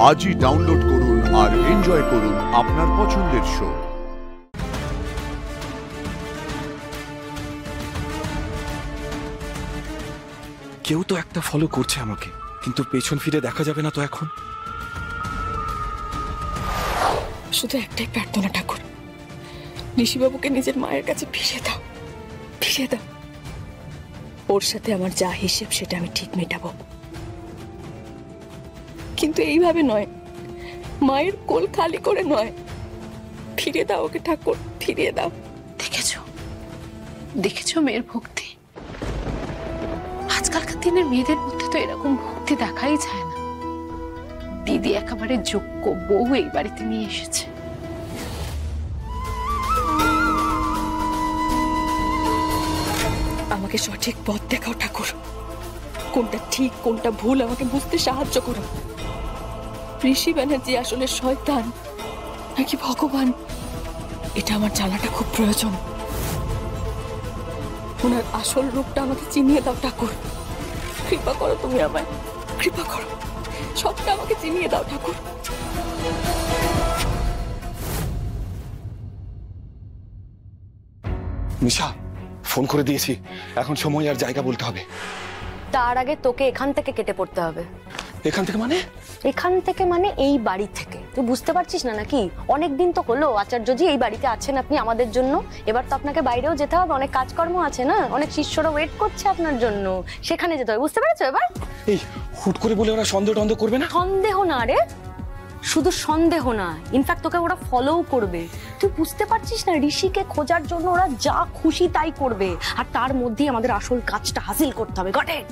আজই ডাউনলোড করুন আর এনজয় করুন আপনার পছন্দের শো। কেউ তো একটা ফলো করছে আমাকে, কিন্তু পেছন ফিরে দেখা যাবে না তো এখন। শুধু একটাই প্রার্থনা ঠাকুর, ঋষিবাবুকে নিজের মায়ের কাছে ফিরিয়ে দাও, ফিরিয়ে দাও। ওর সাথে আমার যা হিসেব সেটা আমি ঠিক মেটাবো, কিন্তু এইভাবে নয়, মায়ের কোল খালি করে নয়। ফিরিয়ে দাও ওকে ঠাকুর, ফিরিয়ে দাও। দেখেছো দেখেছো মেয়ের ভক্তি? আজকালকার দিনের মেয়েদের মধ্যে তো এরকম ভক্তি দেখাই যায় না। দিদি একেবারে যোগ্য বউ এই বাড়িতে নিয়ে এসেছে। আমাকে সঠিক পথ দেখাও ঠাকুর, কোনটা ঠিক কোনটা ভুল আমাকে বুঝতে সাহায্য করো। ঋষি ব্যানার্জি আসলে শয়তান নাকি ভগবান, এটা আমার জানাটা খুব প্রয়োজন। ওনার আসল রূপটা আমাকে চিনিয়ে দাও ঠাকুর, কৃপা করো তুমি আমায়, কৃপা করো, সবটা আমাকে চিনিয়ে দাও ঠাকুর। নিশা, ফোন করে দিয়েছি, এখন সময় আর জায়গা বলতে হবে। তার আগে তোকে এখান থেকে কেটে পড়তে হবে। এখান থেকে মানে? এখান থেকে মানে এই বাড়ি থেকে। তুই বুঝতে পারছিস না নাকি? অনেকদিন তো হলো আচার্যজি এই বাড়িতে আছেন আপনি আমাদের জন্য, এবার তো আপনাকে বাইরেও যেতে হবে, অনেক কাজকর্ম আছে না, অনেক শিষ্যরা ওয়েট করছে আপনার জন্য, সেখানে যেতে হবে। বুঝতে পেরেছো এবার? এই হুট করে বলে ওরা সন্দেহ টন্দেহ করবে না? সন্দেহ না রে, শুধু সন্দেহ না, ইনফ্যাক্ট তোকে ওরা ফলোও করবে। তুই বুঝতে পারছিস না, ঋষিকে খোঁজার জন্য ওরা যা খুশি তাই করবে, আর তার মধ্যেই আমাদের আসল কাজটা হাসিল করতে হবে। Got it?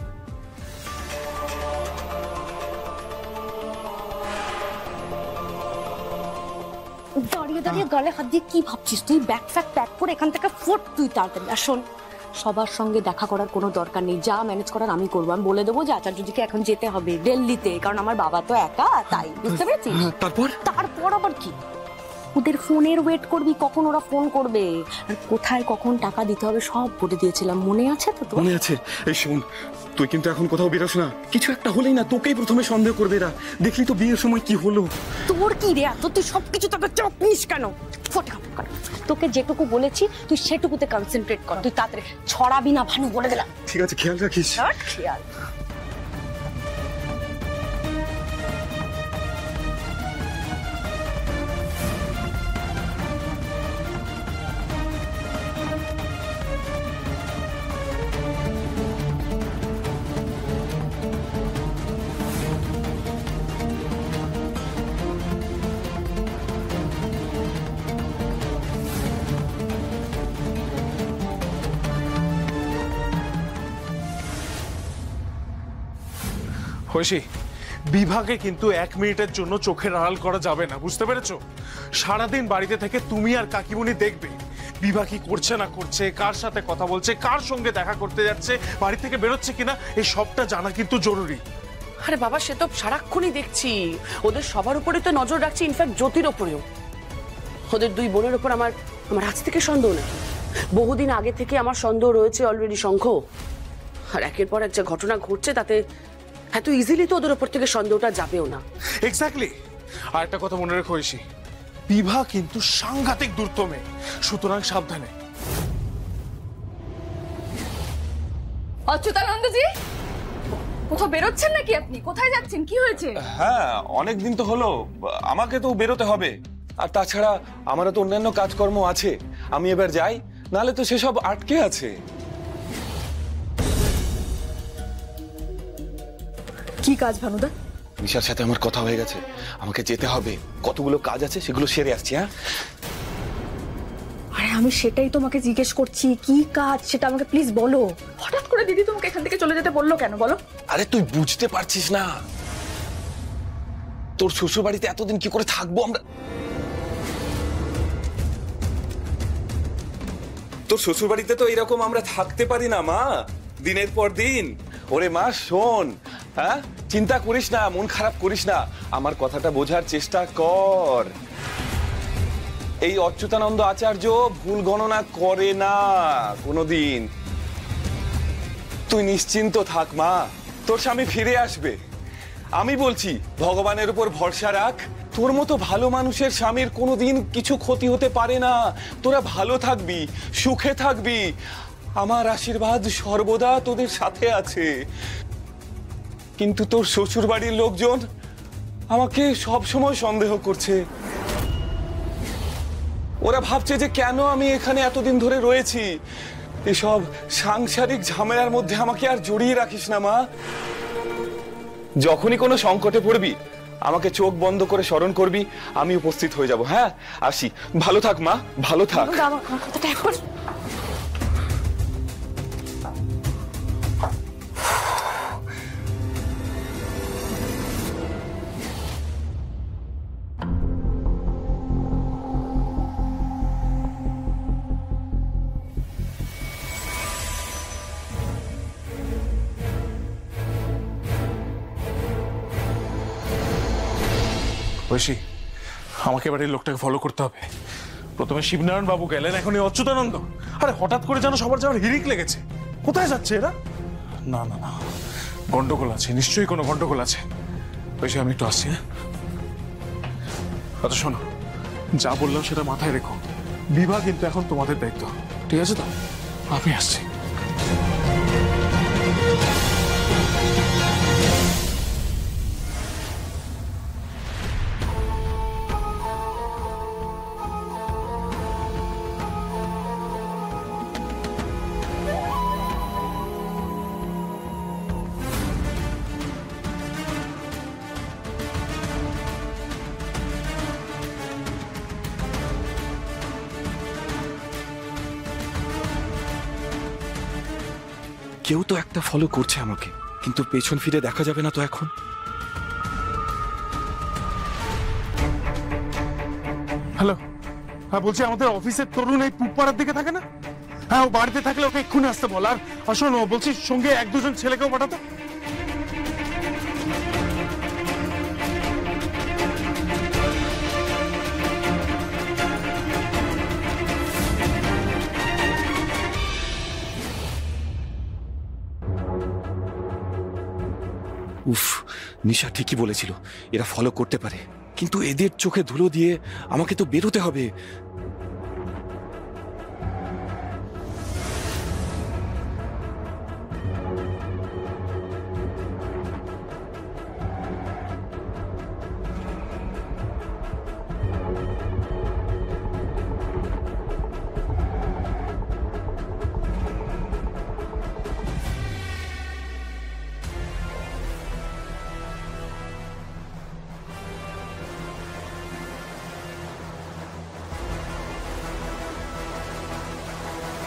দাঁড়িয়ে দাঁড়িয়ে গালে হাত দিয়ে কি ভাবছিস তুই? ব্যাগ ফ্যাগ প্যাক করে এখান থেকে ফোট তুই তাড়াতাড়ি। আর শোন, সবার সঙ্গে দেখা করার কোনো দরকার নেই, যা ম্যানেজ করার আমি করবো। আমি বলে দেবো যে আচার্যজিকে এখন যেতে হবে দিল্লিতে, কারণ আমার বাবা তো একা, তাই। বুঝতে পেরেছিস? তারপর তারপর আবার কি? ওদের ফোনের ওয়েট করবি, কখন ওরা ফোন করবে আর কোথায় কখন টাকা দিতে হবে সব বলে দিয়েছিলাম, মনে আছে তো তোর? মনে আছে। এই শোন, তুই কিন্তু এখন কোথাও বেরোস না, কিছু একটা হলেই না তোকেই প্রথমে সন্দেহ করবে এরা। দেখলি তো বিয়ের সময় কি হলো। তোর কি রে এত? তুই সবকিছু তোকে চাপ নিস কেন? তোকে যেটুকু বলেছি তুই সেটুকুতে কনসেন্ট্রেট কর। তুই তাড়াতাড়ি ছড়াবি না ভানু, বলে দিলাম। ঠিক আছে, খেয়াল রাখিস। খেয়াল। হয়েছি, বিভাগে কিন্তু 1 মিনিটের জন্য চোখের আড়াল করা যাবে না, বুঝতে পেরেছো? সারাদিন বাড়িতে থেকে তুমি আর কাকিমুনি দেখবে বিভা কি করছে না করছে, কার সাথে কথা বলছে, কার সঙ্গে দেখা করতে যাচ্ছে, বাড়ি থেকে বেরোচ্ছে কিনা, এই সবটা জানা কিন্তু জরুরি। আরে বাবা, সে তো সারাক্ষণই দেখছি, ওদের সবার উপরে তো নজর রাখছি, ইনফ্যাক্ট জ্যোতির ওপরেও। ওদের 2 বোনের ওপর আমার আজ থেকে সন্দেহ নাকি? বহুদিন আগে থেকে আমার সন্দেহ রয়েছে অলরেডি শঙ্খ। আর একের পর এক যে ঘটনা ঘটছে তাতে এত ইজিলি তো ওদের ওপর থেকে সন্দেহটা যাবেও না। এক্স্যাক্টলি। আর একটা কথা মনে রেখো ঐশী, বিভা কিন্তু সাংঘাতিক দ্রুত মেয়ে, সুতরাং সাবধানে। অচ্যুতানন্দজি, কোথাও বেরোচ্ছেন নাকি আপনি? কোথায় যাচ্ছেন? কি হয়েছে? হ্যাঁ, অনেকদিন তো হলো, আমাকে তো বেরোতে হবে। আর তাছাড়া আমারও তো অন্যান্য কাজকর্ম আছে, আমি এবার যাই, নালে তো সেসব আটকে আছে। কি কাজ ভানুদা? নিশার সাথে আমার কথা হয়ে গেছে, আমাকে যেতে হবে, কতগুলো কাজ আছে সেগুলো সেরে আসছি। হ্যাঁ, আরে আমি সেটাই তোমাকে জিজ্ঞেস করছি, কি কাজ সেটা আমাকে প্লিজ বলো। হঠাৎ করে দিদি তোমাকে এখান থেকে চলে যেতে বললো কেন বলো? আরে তুই বুঝতে পারছিস না, তোর শ্বশুর বাড়িতে এতদিন কি করে থাকবো আমরা? তোর শ্বশুর বাড়িতে তো এরকম আমরা থাকতে পারি না মা, দিনের পর দিন। ওরে মা শোন, হ্যাঁ চিন্তা করিস না, মন খারাপ করিস না, আমার কথাটা বোঝার চেষ্টা কর। এই অচ্যুতানন্দ আচার্য ভুল গণনা করে না কোনোদিন। তুই নিশ্চিন্ত থাক মা, তোর স্বামী ফিরে আসবে। আমি বলছি ভগবানের উপর ভরসা রাখ। তোর মতো ভালো মানুষের স্বামীর কোনোদিন কিছু ক্ষতি হতে পারে না। তোরা ভালো থাকবি, সুখে থাকবি, আমার আশীর্বাদ সর্বদা তোদের সাথে আছে। কিন্তু তোর শ্বশুর বাড়ির লোকজন আমাকে সব সময় সন্দেহ করছে। ওরা ভাবছে যে কেন আমি এখানে এতদিন ধরে রয়েছি। এসব সাংসারিক ঝামেলার মধ্যে আমাকে আর জড়িয়ে রাখিস না মা। যখনই কোনো সংকটে পড়বি আমাকে চোখ বন্ধ করে স্মরণ করবি, আমি উপস্থিত হয়ে যাব। হ্যাঁ, আসি। ভালো থাক মা, ভালো থাক। আমার কথাটা এখন ঐশী, আমাকে এবার এই লোকটাকে ফলো করতে হবে। প্রথমে শিবনারায়ণ বাবু গেলেন, এখন এই অচ্যুতানন্দ। আরে হঠাৎ করে যেন সবার যাওয়ার হিড়িক লেগেছে। কোথায় যাচ্ছে এরা? না না না, গন্ডগোল আছে, নিশ্চয়ই কোনো গন্ডগোল আছে। ঐশী, আমি একটু আসছি। হ্যাঁ, আচ্ছা শোনো, যা বললাম সেটা মাথায় রেখো। বিবাহ কিন্তু এখন তোমাদের দায়িত্ব, ঠিক আছে তো? আমি আসছি। কেউ তো একটা ফলো করছে আমাকে, কিন্তু পেছন ফিরে দেখা যাবে না তো এখন। হ্যালো, হ্যাঁ বলছি, আমাদের অফিসের তরুণ এই পুপাড়ার দিকে থাকে না? হ্যাঁ, ও বাড়িতে থাকলে ওকে এক্ষুনি আসতে বল। আর শোনো, বলছি সঙ্গে 1-2 জন ছেলেকেও পাঠাতো। উফ, নিশা ঠিকই বলেছিল, এরা ফলো করতে পারে, কিন্তু এদের চোখে ধুলো দিয়ে আমাকে তো বেরোতে হবে।